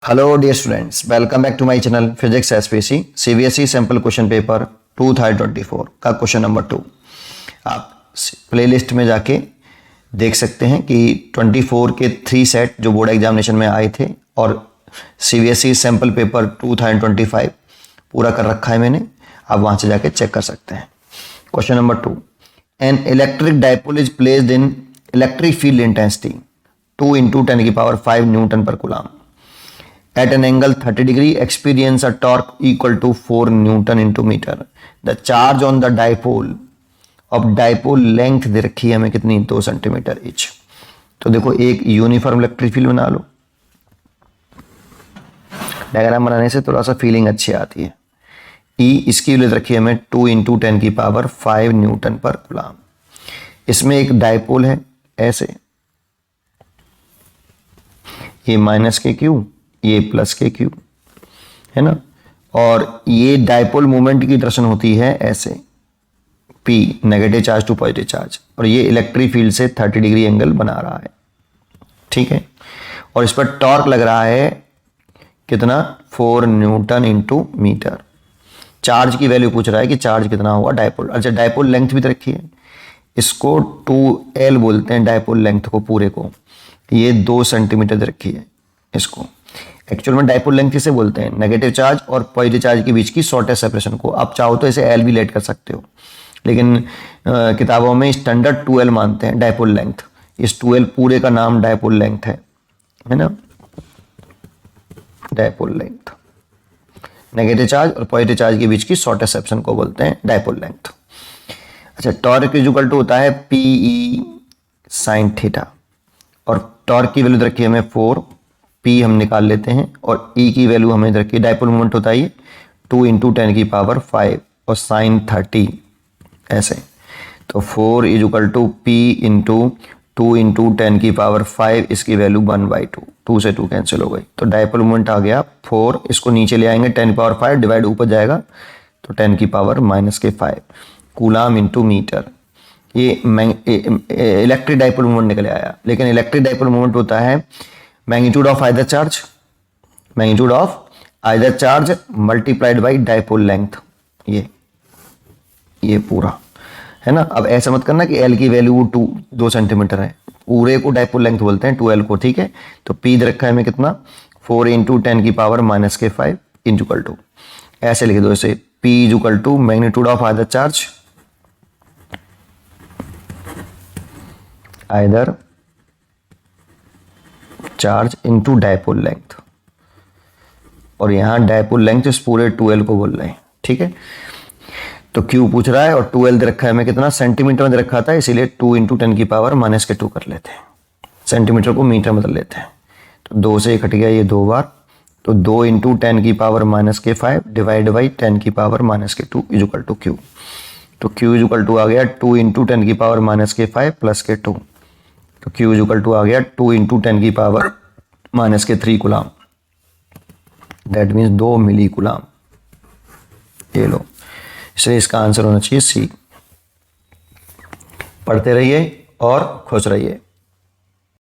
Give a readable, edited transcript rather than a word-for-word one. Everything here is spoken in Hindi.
Hello dear students, welcome back to my channel physics SPC CBSE sample question paper 2024 का क्वेश्चन नंबर 2। आप प्लेलिस्ट में जाके देख सकते हैं कि 24 के 3 सेट जो बोर्ड एग्जामिनेशन में आए थे और सीबीएसई सैंपल पेपर 2025 पूरा कर रखा है मैंने। आप वहां से जाके चेक कर सकते हैं। Question number 2, an electric dipole is placed in electric field intensity 2 × 10⁵ Newton पर coulomb at an angle 30 degree experience a torque equal to 4 Newton into meter. The charge on the dipole of dipole length दे रखी है हमें कितनी, 2 सेंटीमीटर इच। तो देखो एक यूनिफॉर्म इलेक्ट्रिक फील्ड बना लो। डायग्राम बनाने से थोड़ा सा फीलिंग अच्छी आती है। E इसकी वैल्यू रखी है हमें 2 × 10⁵ न्यूटन पर कूलम। इसमें एक डायपोल है ऐसे, ये माइनस के क्यू, ये प्लस के क्यू है ना, और ये डायपोल मोमेंट की डायरेक्शन होती है ऐसे, P negative charge to positive charge, और ये इलेक्ट्रिक फील्ड से 30 डिग्री एंगल बना रहा है, ठीक है। और इस पर टॉर्क लग रहा है कितना, 4 न्यूटन इंटू मीटर। चार्ज की वैल्यू पूछ रहा है कि चार्ज कितना होगा डायपोल। अच्छा, डायपोल लेंथ भी तो रखी है, इसको 2L बोलते हैं डायपोल लेंथ को पूरे को। ये 2 सेंटीमीटर रखी है इसको। एक्चुअल में डायपोल लेंथ किसे बोलते हैं, नेगेटिव चार्ज और पॉजिटिव चार्ज के बीच की शॉर्टेस्ट सेपरेशन को। आप चाहो तो इसे एल भी लेट कर सकते हो, लेकिन किताबों में स्टैंडर्ड 2L मानते हैं डायपोल लेंथ। इस 2L पूरे का नाम डायपोल लेंथ है ना, डायपोल लेंथ। नेगेटिव चार्ज और पॉजिटिव चार्ज के बीच की शॉर्टेस्ट सेपरेशन को बोलते हैं डायपोल लेंथ। अच्छा, टॉर्क इक्वल टू होता है PE sin थीटा, और टॉर्क की वैल्यू रखी है हमें 4, P हम निकाल लेते हैं, और E की वैल्यू हमें इधर की डायपोल मोमेंट होता है 2 × 10⁵ और sin 30 ऐसे। तो 4 = P × 2 × 10⁵, इसकी वैल्यू 1/2, 2 से 2 कैंसिल हो गई। तो डायपोल मोमेंट आ गया 4, इसको नीचे ले आएंगे 10⁵, डिवाइड ऊपर जाएगा तो 10⁵ कूलम इंटू मीटर। ये इलेक्ट्रिक डायपोल मोमेंट निकल आया, लेकिन इलेक्ट्रिक डायपोल मोमेंट होता है magnitude of either charge multiplied by dipole length. ये पूरा है ना। अब ऐसा मत करना कि एल की वैल्यू 2 सेंटीमीटर है, पूरे को डायपोल लेंथ बोलते हैं 2L को, ठीक है। तो P दे रखा है हमें कितना, 4 × 10⁻⁻⁵ इक्वल टू, ऐसे लिख दो इसे, P = magnitude of either charge into dipole length, और यहां डायपोल लेंथ इस पूरे 2L को बोल रहे हैं, ठीक है। तो Q पूछ रहा है और 2L दे रखा है हमें कितना, सेंटीमीटर में दे रखा था, इसीलिए 2 × 10⁻⁻² कर लेते हैं, सेंटीमीटर को मीटर में बदल लेते हैं। तो 2 से कट गया ये 2 बार, तो 2 × 10⁻⁻⁵ divide by 10⁻⁻² equal to Q। तो Q इक्वल टू आ गया 2 × 10⁻⁻⁵ प्लस के 2, तो Q इक्वल टू आ गया 2 × 10⁻³ coulomb, that means 2 millicoulomb. ये लो, इसलिए इसका आंसर होना चाहिए C। पढ़ते रहिए और खुश रहिए।